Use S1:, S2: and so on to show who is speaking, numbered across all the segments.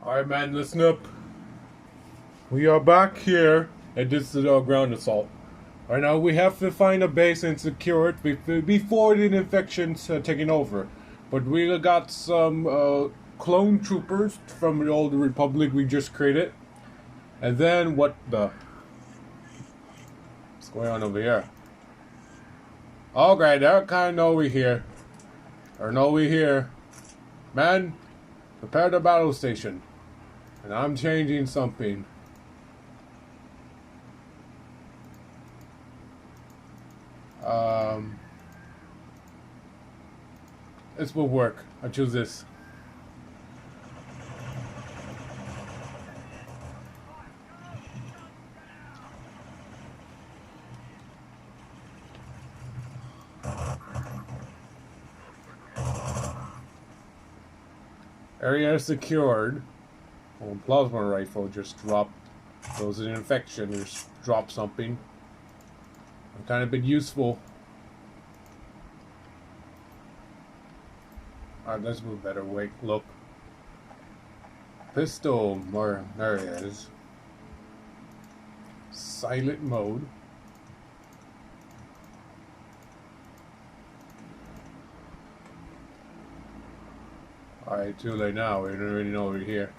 S1: Alright, man, listen up. We are back here, and this is our ground assault. Right now, we have to find a base and secure it before the infection's taking over. But we got some clone troopers from the old republic we just created. And then, what's going on over here? Okay, they're kind of over here. Or no, we here. Man, prepare the battle station. And I'm changing something. This will work. I choose this. Area secured. Oh, plasma rifle just dropped. Those an infection. Just drop something. Kind of been useful. Alright, let's move better. Wait, look. Pistol, more. There it is. Silent mode. Alright, too late now. We don't really know we're here.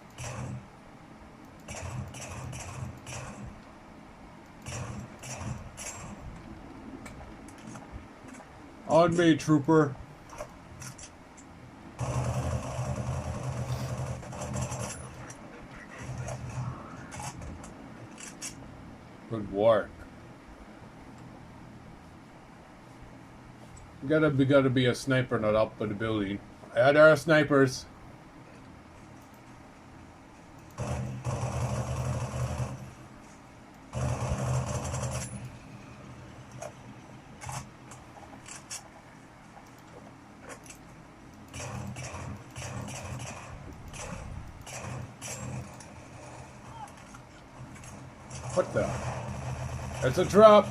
S1: On me, trooper. Good work. We gotta be a sniper, not up in the building. Yeah, there are snipers. What the? It's a trap!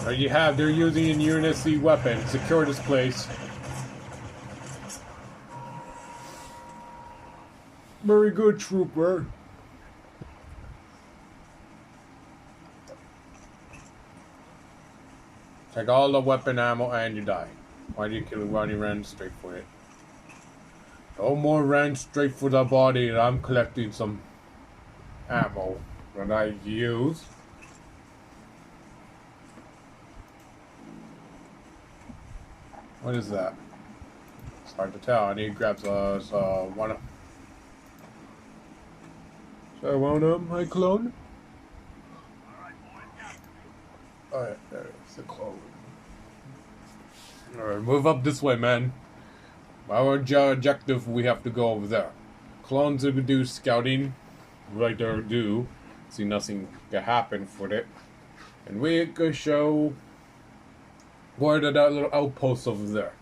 S1: There you have, they're using an UNSC weapon. Secure this place. Very good, trooper. Take all the weapon ammo and you die. Why do you kill it while you ran straight for it? No more ran straight for the body. I'm collecting some ammo that I use. What is that? It's hard to tell. I need to grab one of. So I wound up my clone. Alright, there's the clone. Alright, move up this way, man. Our objective, we have to go over there. Clones are gonna do scouting. Right there, do. See nothing can happen for it. And we could show where that little outpost over there.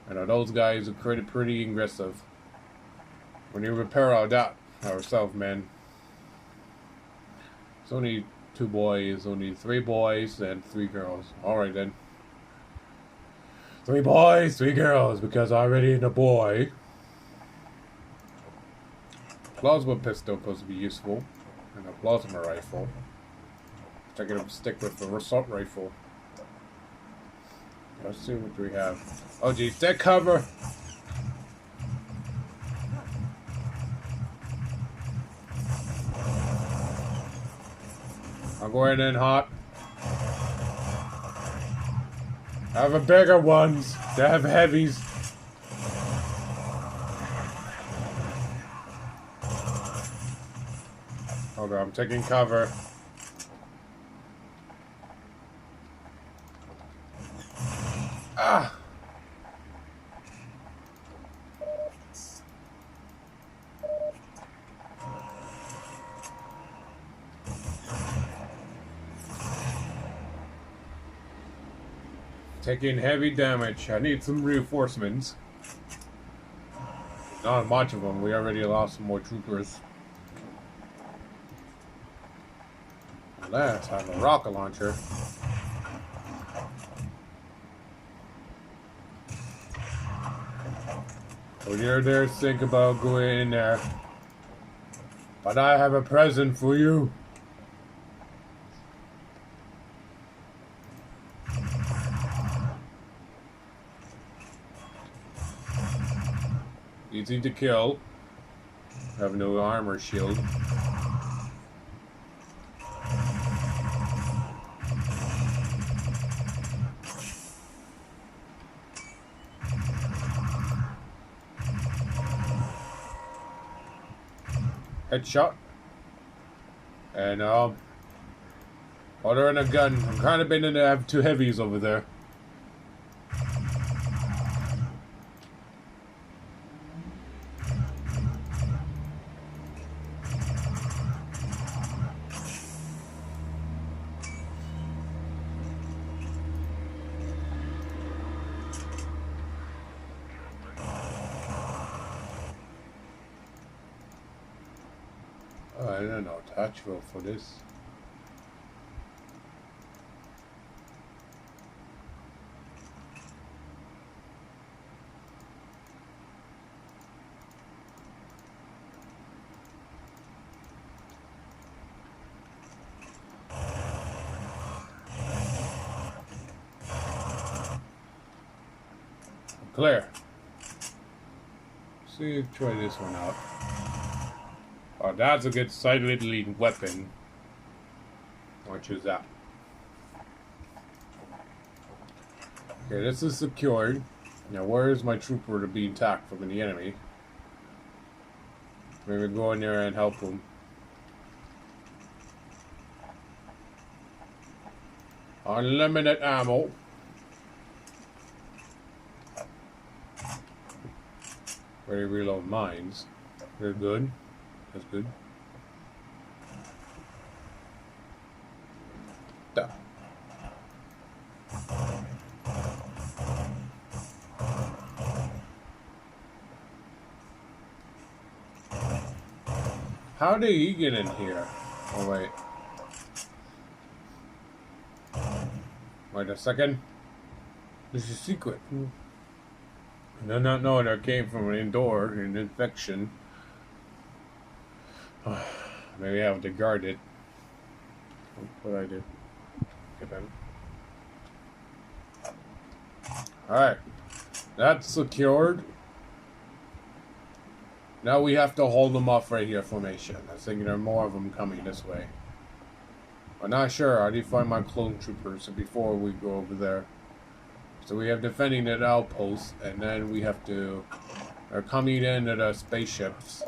S1: And those guys are pretty aggressive. We need to repair all that ourselves, man. It's only 2 boys, only 3 boys, and 3 girls. Alright then. 3 boys, 3 girls, because I already a boy. Plasma pistol supposed to be useful. And a plasma rifle. I can stick with the assault rifle. Let's see what we have. Oh geez, take cover! I'm going in hot. I have a bigger ones. They have heavies. Hold on, I'm taking cover. Ah! Taking heavy damage. I need some reinforcements. Not much of them. We already lost some more troopers. Let's have a rocket launcher. When you're there, think about going in there. But I have a present for you. Easy to kill. Have no armor shield. Headshot. And other than a gun, I'm kind of been in to have two heavies over there. Oh, I don't know, touch roll for this. Clear. See, try this one out. Oh, that's a good silently weapon. I'll choose that. Okay, this is secured. Now, where is my trooper to be attacked from the enemy? Maybe go in there and help him. Unlimited ammo. Ready to reload mines. Very good. That's good. Duh. How did he get in here? Oh, wait. Wait a second. This is a secret. I do not know that came from an indoor, an infection. Maybe I have to guard it. What I do? Get in. Alright. That's secured. Now we have to hold them off right here, formation. I was thinking there are more of them coming this way. I'm not sure. I need to find my clone troopers before we go over there. So we have defending that outpost, and then we have to... They're coming in at the spaceships.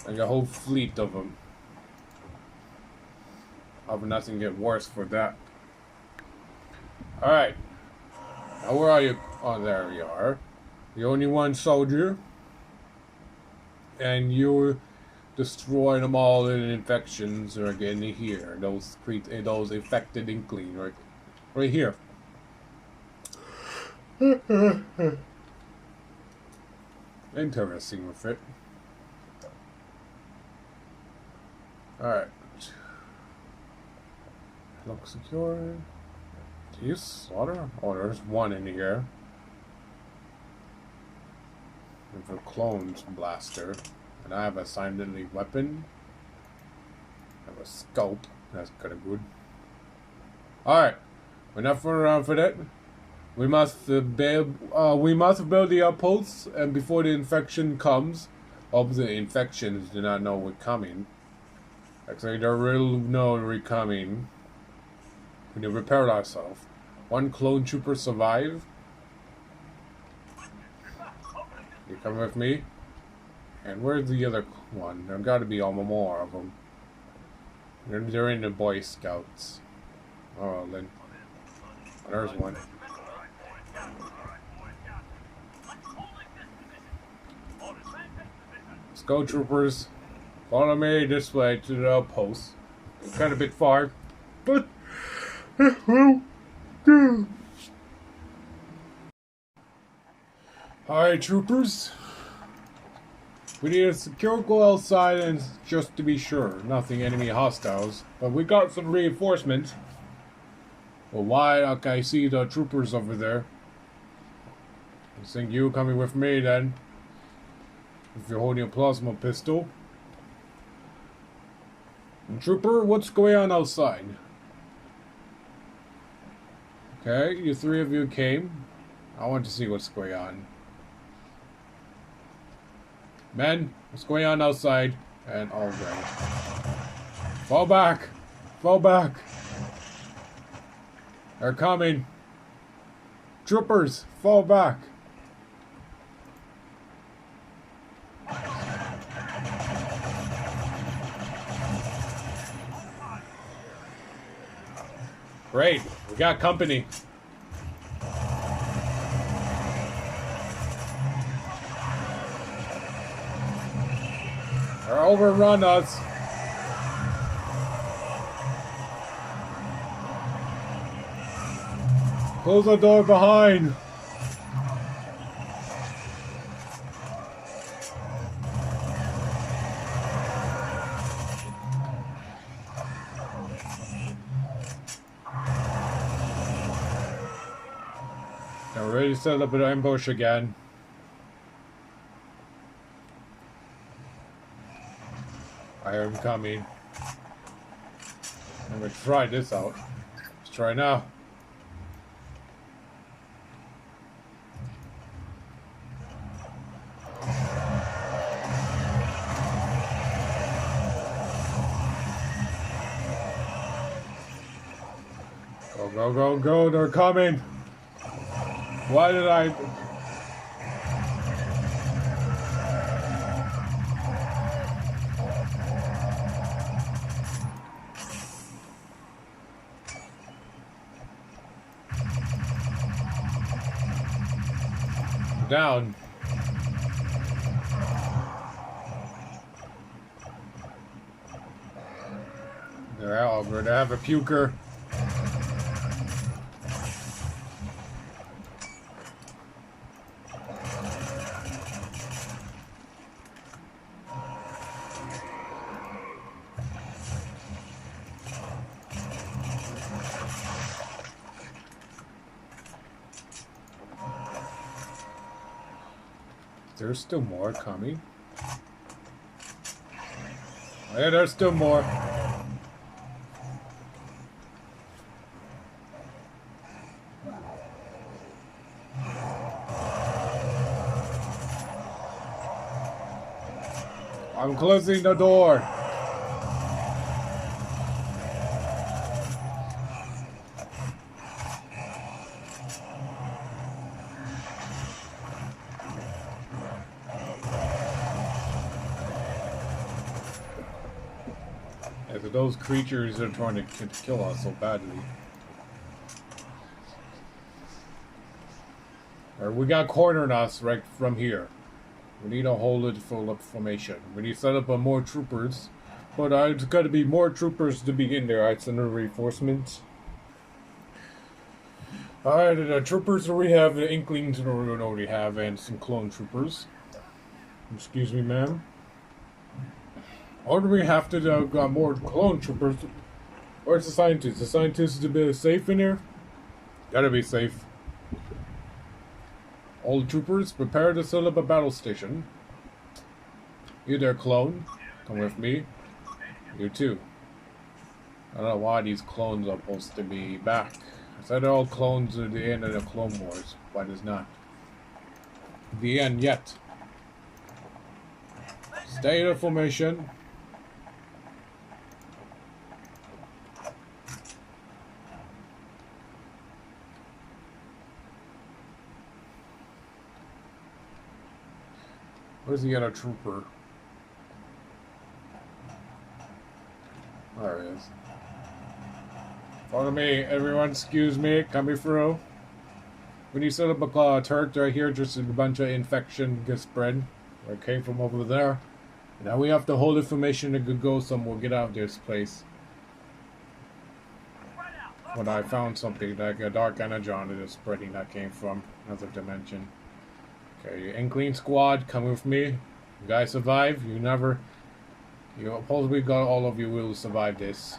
S1: Like a whole fleet of them. Hope nothing get worse for that. Alright. Now where are you? Oh, there you are. The only one soldier. And you're destroying them all in infections are getting here. Those infected inkling right here. Interesting with it. Alright. Look secure. Do you slaughter? Oh, there's one in here. With a clone's blaster. And I have a silently weapon. I have a scope. That's kinda good. Alright. We're not fooling around for that. We must build the outposts, and before the infection comes, the infections do not know we're coming. Actually, they really know we're coming. We need to repair ourselves. One clone trooper survived. You coming with me? And where's the other one? There got to be almost more of them. They're in the Boy Scouts. Oh, then there's one. Let's go, troopers. Follow me this way to the outpost. It's kind of a bit far, but it will do. Alright, troopers. We need a secure go outside and just to be sure, nothing enemy hostiles. But we got some reinforcements. Well, why? Okay, I see the troopers over there. I think you coming with me then. If you're holding a plasma pistol. And trooper, what's going on outside? Okay, you three of you came. I want to see what's going on. Men, what's going on outside? And all right. Fall back! Fall back! They're coming! Troopers, fall back! Great, we got company. They're overrun us. Close the door behind. Now we're ready to set up an ambush again. I am coming. I'm gonna try this out. Let's try now. Go, go, go, go, they're coming! Why did I... Down. They're out. We're gonna have a puker. There's still more coming. Oh, yeah, there's still more. I'm closing the door. Those creatures are trying to kill us so badly. Or we got cornered us right from here. We need to hold it full up formation. We need to set up more troopers. But it's got to be more troopers to begin there. I send a reinforcements. Alright, the troopers we have, the inklings we already have, and some clone troopers. Excuse me, ma'am. Or do we have to got more clone troopers? Where's the scientists? The scientists to be safe in here? Gotta be safe. All the troopers, prepare to set up a battle station. You there, clone. Come with me. You too. I don't know why these clones are supposed to be back. I said all clones are the end of the Clone Wars, but it's not. The end yet. Stay in formation. Where's the other trooper? There he is. Follow me, everyone. Excuse me. Coming through. When you set up a turret right here, just a bunch of infection gets spread. Where it came from over there. Now we have to hold information to go somewhere. Get out of this place. When I found something like a dark energy on it is spreading that came from another dimension. Okay, Inkling squad, come with me. You guys survive. You supposedly got all of you will survive this.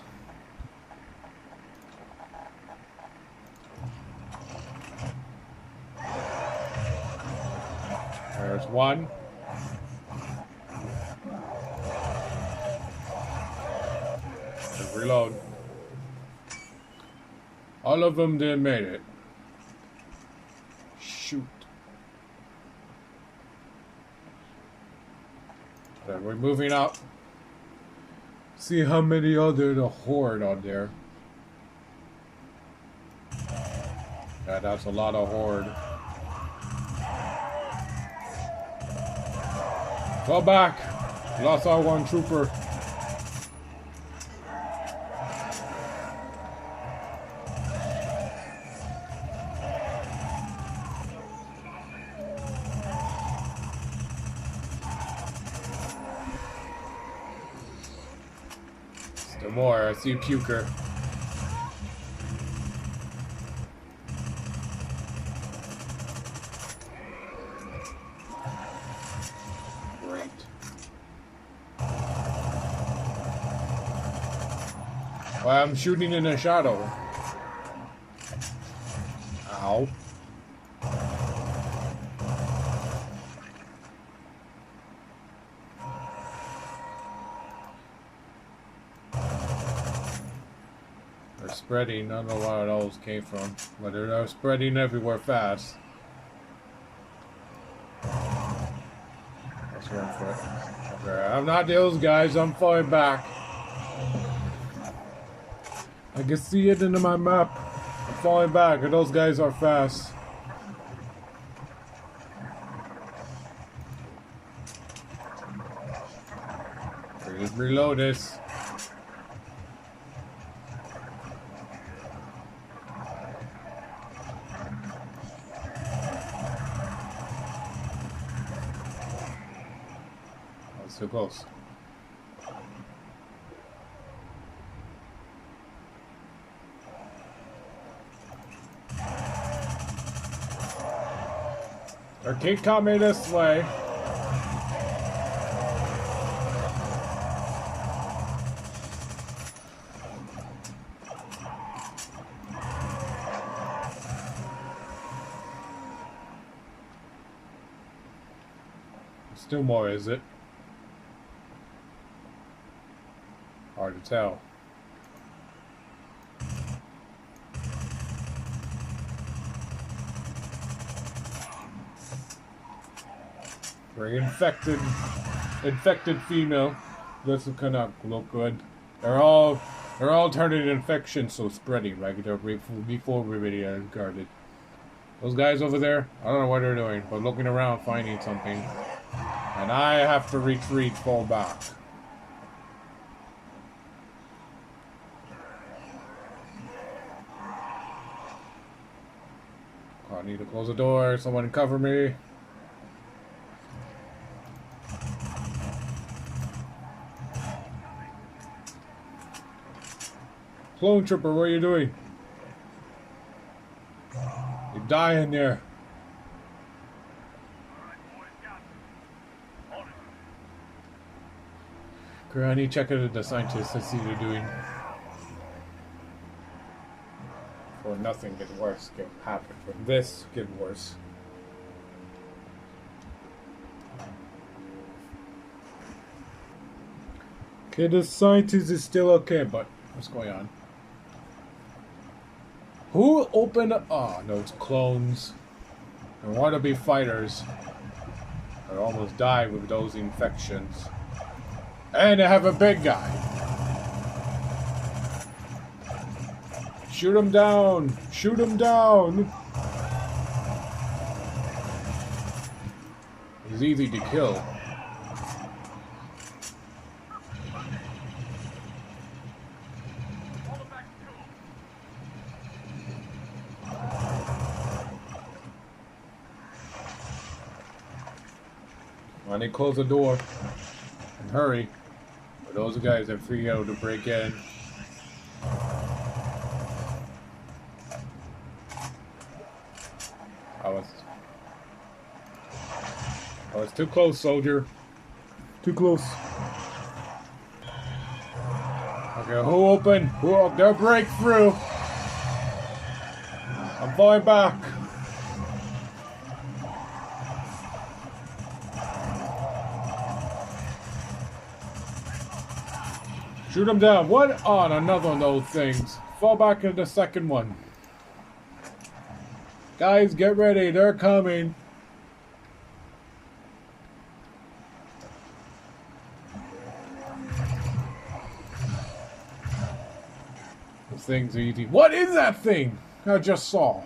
S1: There's one. Let's reload. All of them did made it. Shoot. Then we're moving up. See how many other the horde on there. Yeah, that's a lot of horde. Go back. Lost our one trooper. Still more. I see a puker. Well, I'm shooting in a shadow. Ow. They're spreading. I don't know where those came from, but they're spreading everywhere fast. Let's run for it. Okay, I'm not those guys. I'm falling back. I can see it into my map. I'm falling back, and those guys are fast. Just reload this. That's too close. Or keep coming this way. Still more, is it? Hard to tell. Very infected female. Doesn't kind of look good. They're all turning infection, so spreading right there before we really guarded. Those guys over there, I don't know what they're doing, but looking around, finding something, and I have to retreat, fall back. Oh, I need to close the door. Someone cover me. Clone Trooper, what are you doing? You're dying there. Granny, check out the scientists. Let's see what they're doing. For nothing get worse can happen. From this get worse. Okay, the scientist is still okay, but what's going on? Who opened up? Oh, no, it's clones. They want to be fighters. I almost died with those infections. And they have a big guy. Shoot him down! Shoot him down! He's easy to kill. When they close the door, and hurry. But those guys that figured out to break in. Oh, it's too close, soldier. Too close. Okay, who open? Who? They'll break through. I'm falling back. Shoot them down. What on another of those things? Fall back into the second one. Guys, get ready. They're coming. Those things are easy. What is that thing I just saw?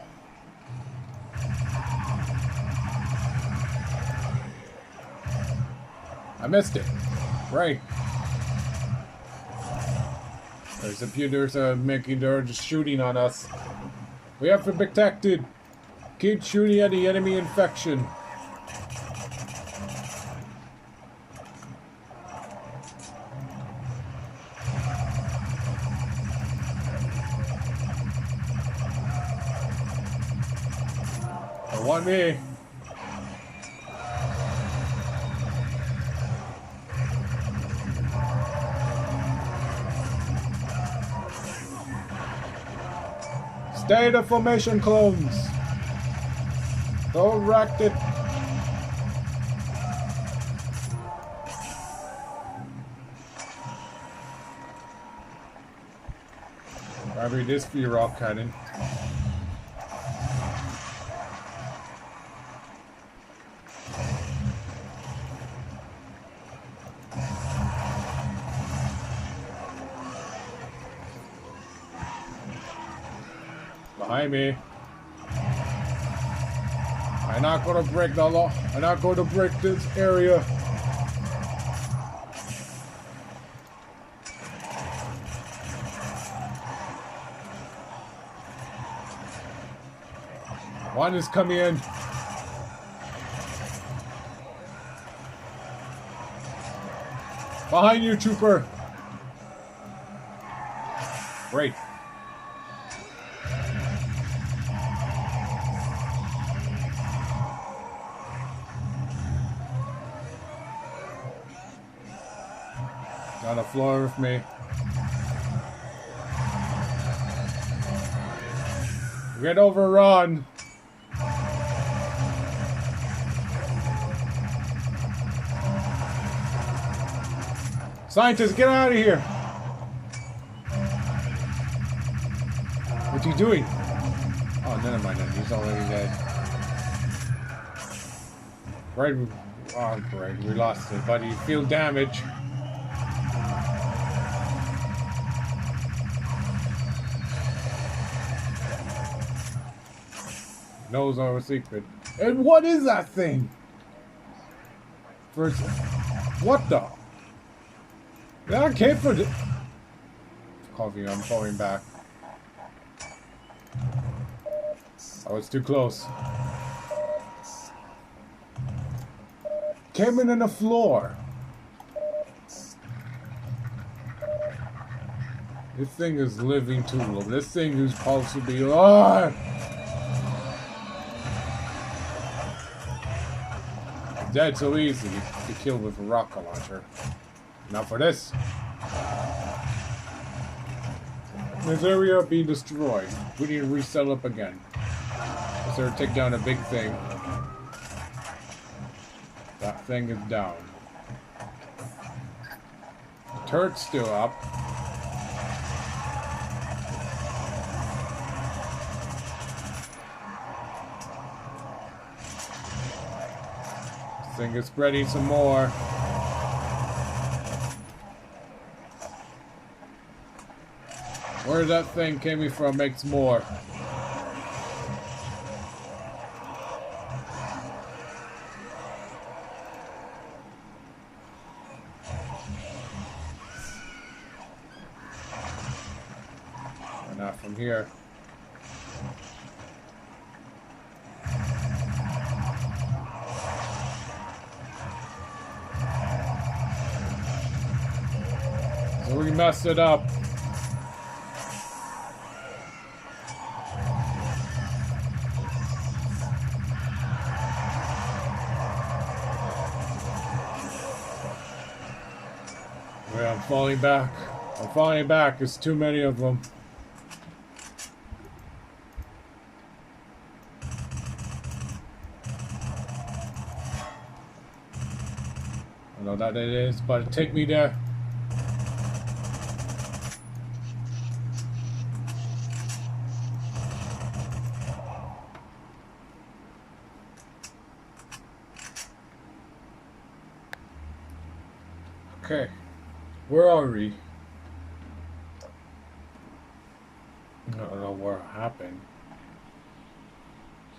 S1: I missed it. Right. There's computers making they're just shooting on us. We have to be protected. Keep shooting at the enemy infection. They want me. Stay the formation, clones. Don't wreck it. Probably this for your rock cannon. Behind me. I'm not gonna break the law. I'm not going to break this area. One is coming in. Behind you, trooper. Great. On the floor with me. Get overrun. Scientists, get out of here. What's he doing? Oh, never mind. He's already dead. Right. Oh, great. We lost it, but he feel damage. Knows our secret. And what is that thing? First, what the? Yeah, I can't for coffee. I'm falling back. Oh, it's too close. Came in on the floor. This thing is living too low. This thing is supposed to be. Dead so easy to kill with a rocket launcher. Now for this. This area being destroyed. We need to reset up again. Let's start to take down a big thing. That thing is down. The turret's still up. Thing is spreading some more. Where that thing came from makes more. Not from here. We messed it up. I'm falling back. I'm falling back. There's too many of them. I know that it is, but take me there. Okay, where are we? I don't know what happened.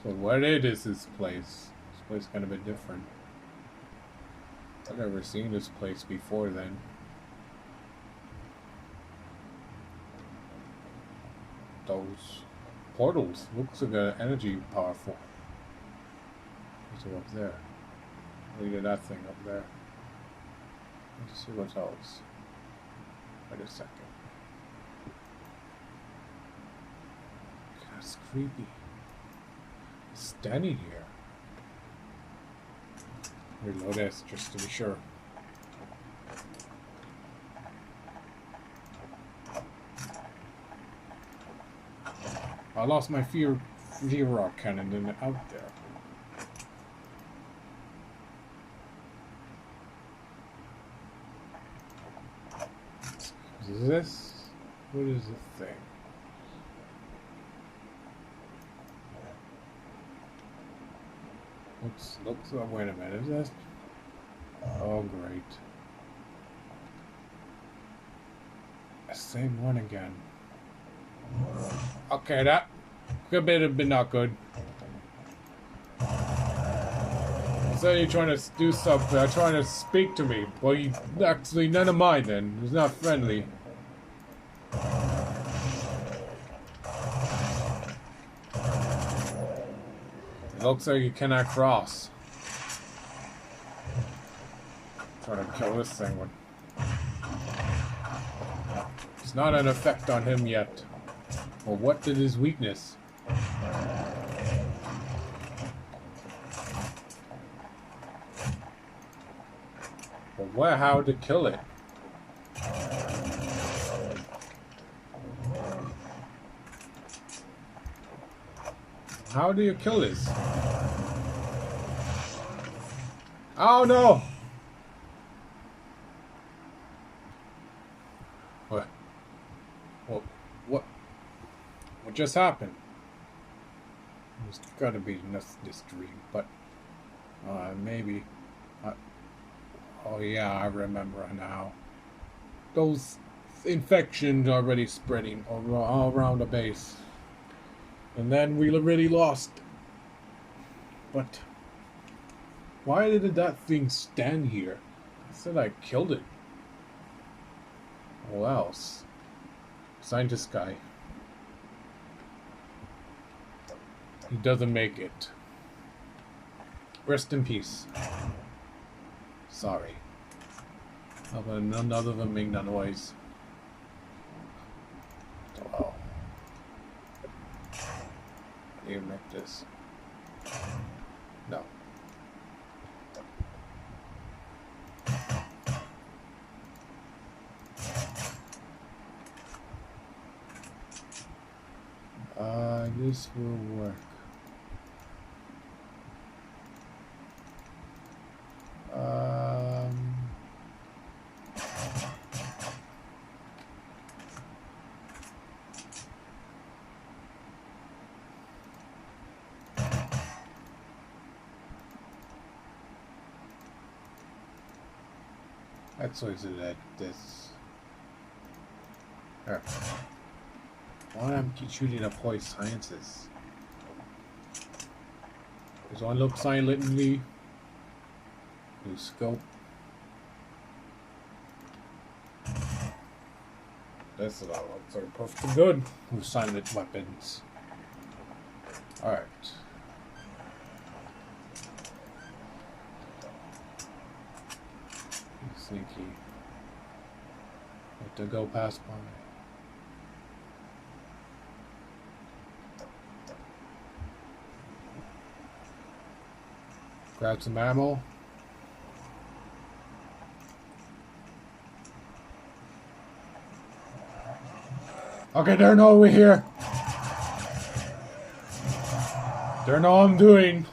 S1: So what is this place? This place is kind of a bit different. I've never seen this place before then. Those portals looks like an energy powerful. What's up there? Look at that thing up there. Let's see what else. Wait a second. That's creepy. It's standing here. Reload this just to be sure. I lost my fear rock cannon out there. Is this? What is the thing? Looks. Oh, wait a minute. Is this? Oh, great. The same one again. Okay, that could have been not good. So you're trying to do something, trying to speak to me. Well, you actually none of mine then. It's not friendly. It looks like you cannot cross. Trying to kill this thing. It's not an effect on him yet. Well, what did his weakness? Well, where? How to kill it? How do you kill this? Oh no! What? What just happened? It's gotta be this dream, but maybe. Oh yeah, I remember now. Those infections already spreading all around the base. And then we already lost. But why did that thing stand here? I said I killed it. Who else? Scientist guy. He doesn't make it. Rest in peace. Sorry. None other than make that noise. Oh. Do you make this? No. This will work. That's always that this. Why am I shooting up Hoy Sciences? Does one look silently? New scope. This is all looks are perfectly good with silent weapons. Alright. Sneaky. Have to go past by. Grab some ammo. Okay, they know we're here. They know what I'm doing.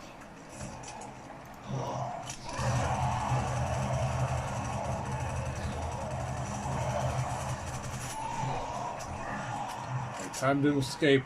S1: Time to escape.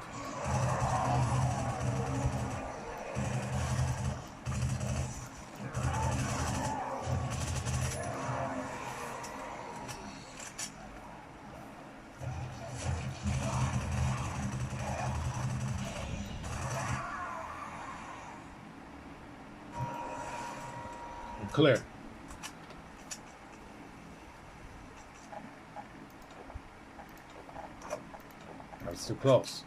S1: I'm clear. That's too close.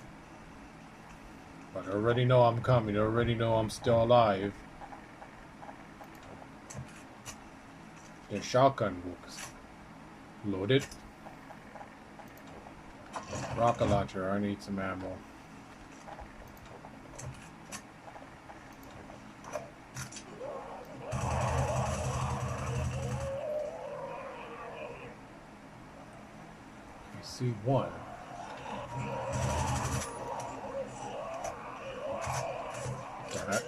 S1: But I already know I'm coming. I already know I'm still alive. The shotgun books. Loaded. Rocket launcher. I need some ammo. I see one. Damn it.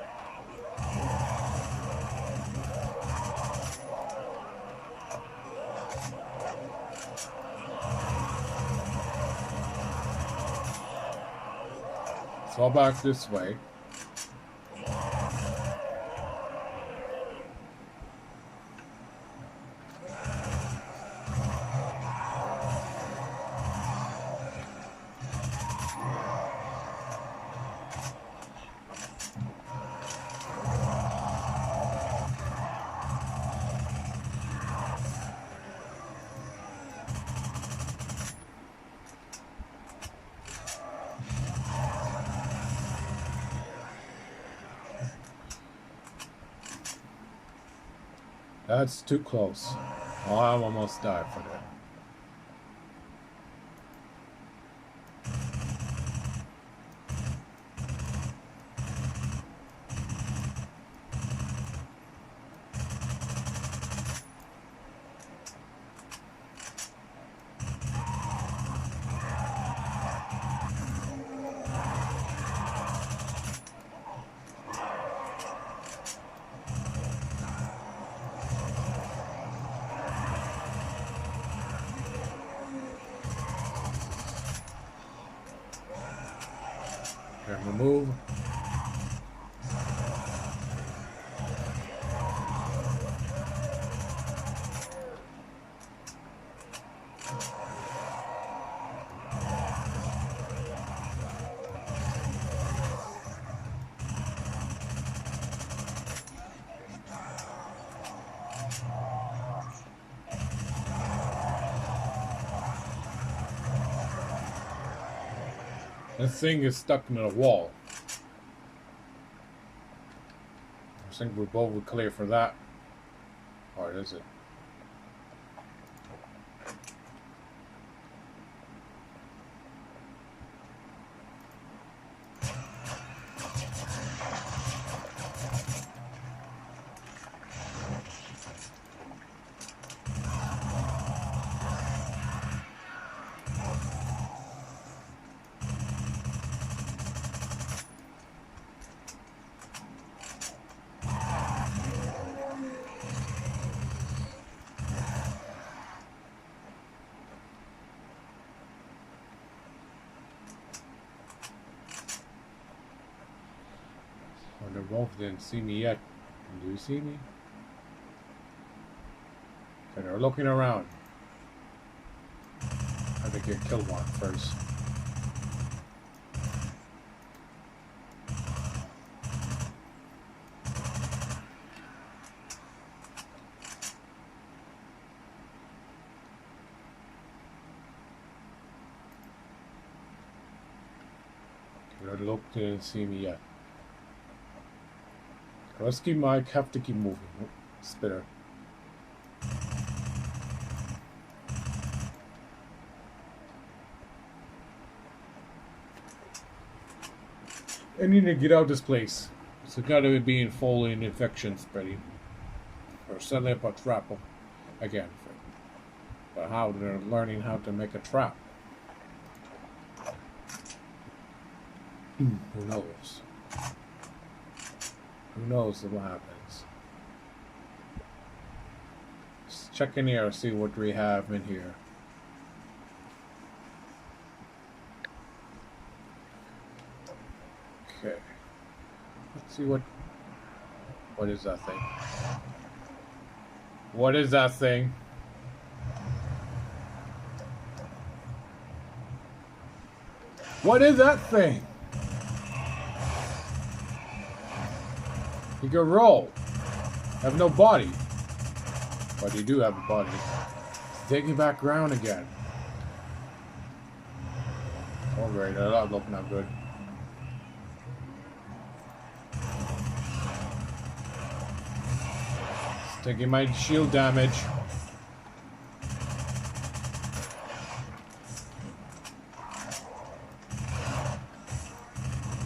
S1: Fall back this way. That's too close. Oh, I almost died for that. Camera move. This thing is stuck in a wall. I think we're both clear for that. Or is it? Or they both didn't see me yet. Do you see me? Okay, they're looking around. I think I killed one first. They looked didn't see me yet. Let's keep Mike, have to keep moving. Spitter. I need to get out of this place. It's gotta be in full infection spreading. Or setting up a trap again. But how they're learning how to make a trap. Who knows? Who knows what happens? Let's check in here, see what we have in here. Okay. Let's see what is that thing? What is that thing? What is that thing? You can roll. Have no body. But you do have a body. It's taking back ground again. Oh great, that's not looking that good. It's taking my shield damage.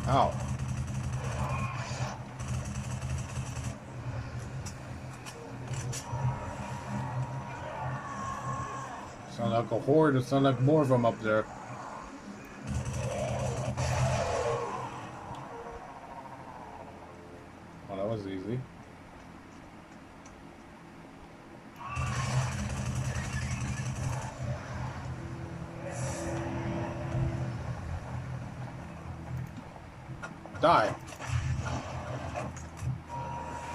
S1: Ow. Sound like a horde, it sound like more of them up there. Oh, that was easy. Die.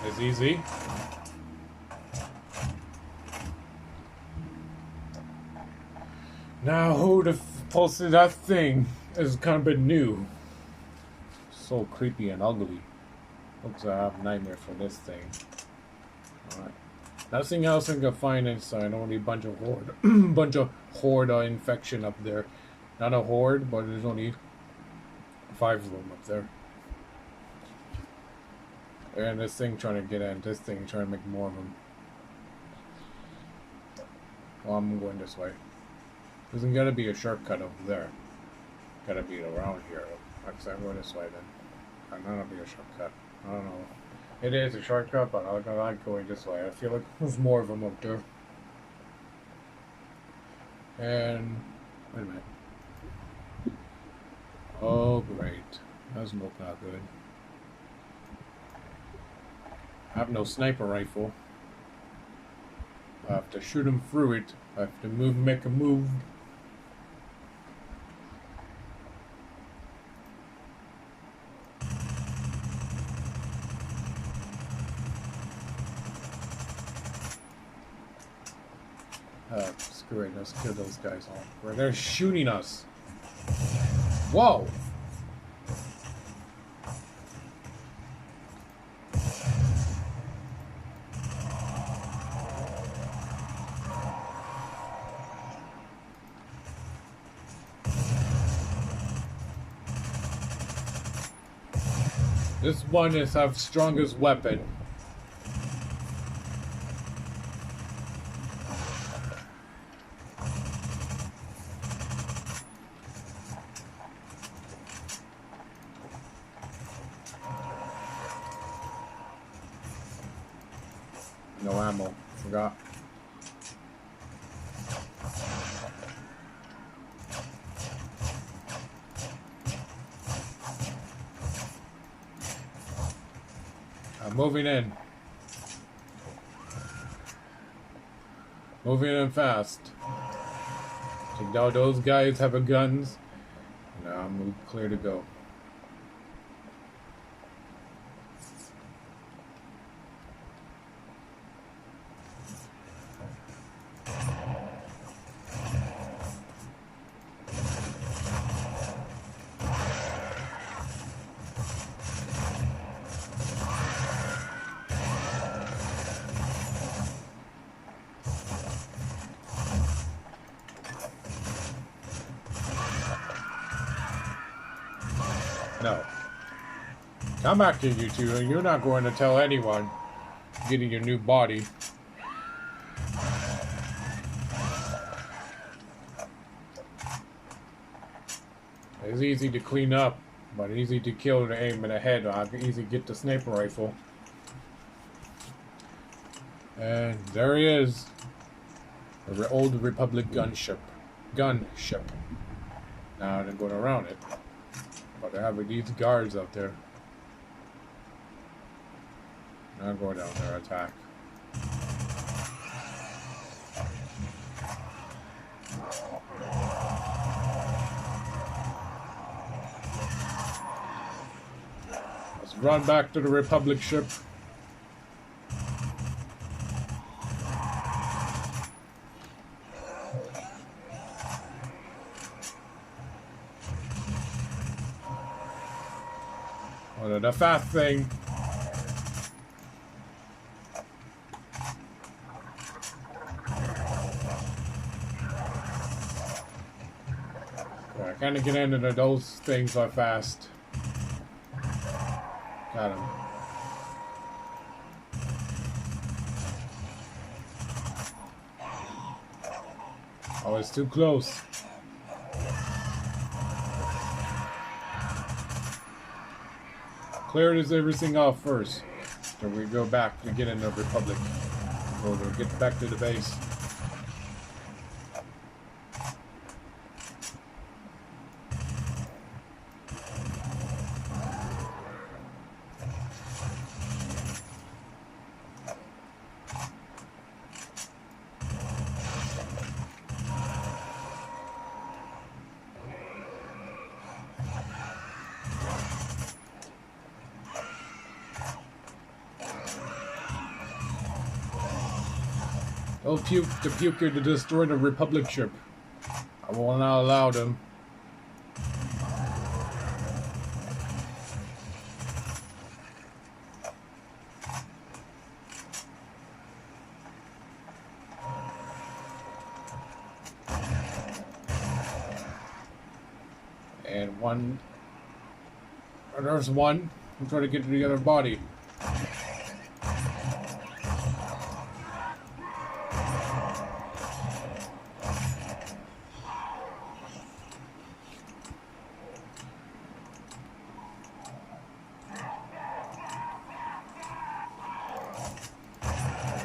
S1: It's easy. Now who the pulse of that thing is kind of bit new. So creepy and ugly. Looks like I have a nightmare for this thing. Alright. Nothing else I can find inside. Only a bunch of horde. Bunch of horde infection up there. Not a horde, but there's only 5 of them up there. And this thing trying to get in. This thing trying to make more of them. Well, I'm going this way. There's gotta be a shortcut over there. Gotta be around here. Actually, I'm going this way then. I'm gonna be a shortcut. I don't know. It is a shortcut, but I like going this way. I feel like there's more of them up there. And wait a minute. Oh great. Doesn't look that good. I have no sniper rifle. I have to shoot him through it. I have to make a move. Screw it, let's kill those guys all. They're shooting us. Whoa! This one is our strongest weapon. No ammo. Forgot. I'm moving in. Moving in fast. Take down those guys have guns. Now I'm clear to go. No. Come back to you two. You're not going to tell anyone getting your new body. It's easy to clean up, but easy to kill to aim in the head. I can easily get the sniper rifle. And there he is. The old Republic gunship. Gunship. Now they're going around it. Oh, they're having these guards out there. Now I'm going down there, attack. Let's run back to the Republic ship. Oh, the fast thing. I kind of get into those things so fast. Got him. Oh, it's too close. Clear this everything off first. Then we go back to get in the Republic. We'll get back to the base. Don't puke the puker to destroy the Republic ship. I will not allow them. And one. Oh, there's one. I'm trying to get to the other body.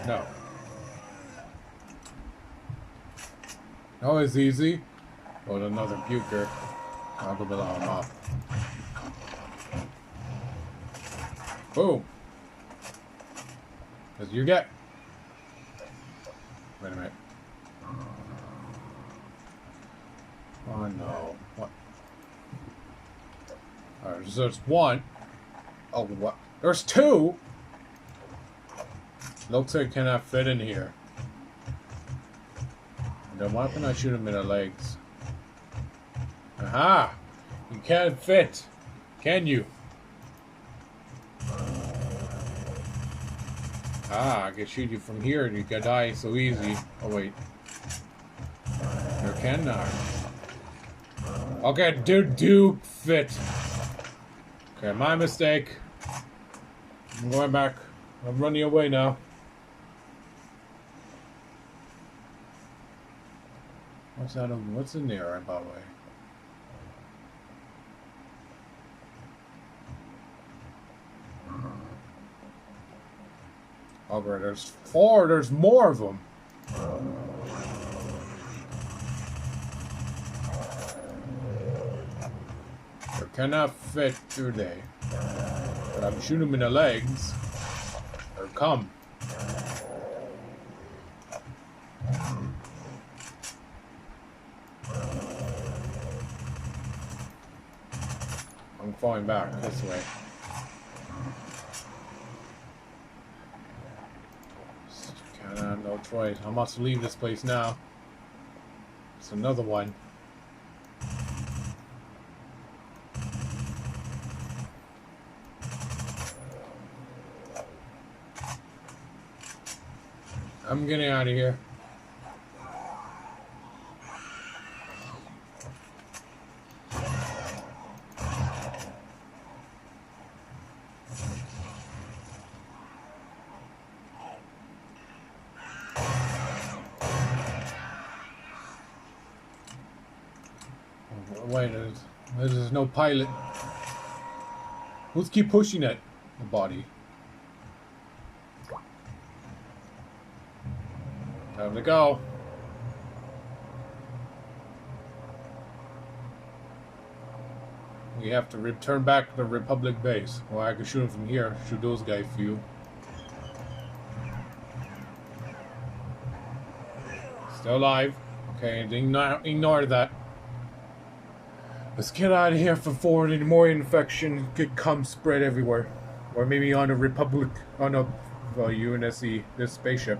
S1: No. Oh, it's easy. Oh, another puker. I'll go below him up. Boom. That's you get. Wait a minute. Oh no. What? Alright, so there's one. Oh, what? There's two? Looks like I cannot fit in here. Then why can I shoot him in the legs? Aha! You can't fit. Can you? Ah, I can shoot you from here and you can die so easy. Oh wait. You cannot. Okay, do fit. Okay, my mistake. I'm going back. I'm running away now. What's that? What's in there, by the way? Oh, bro, there's four. There's more of them. They cannot fit, do they? But I'm shooting them in the legs. Or come. I'm falling back this way. No choice. I must leave this place now. It's another one. I'm getting out of here. Wait, there's no pilot. Let's keep pushing it. The body. Time to go. We have to return back to the Republic base. Well, I can shoot him from here. Shoot those guys for you. Still alive. Okay, ignore that. Let's get out of here before any more infection could come spread everywhere. Or maybe on a Republic, on a UNSC, this spaceship.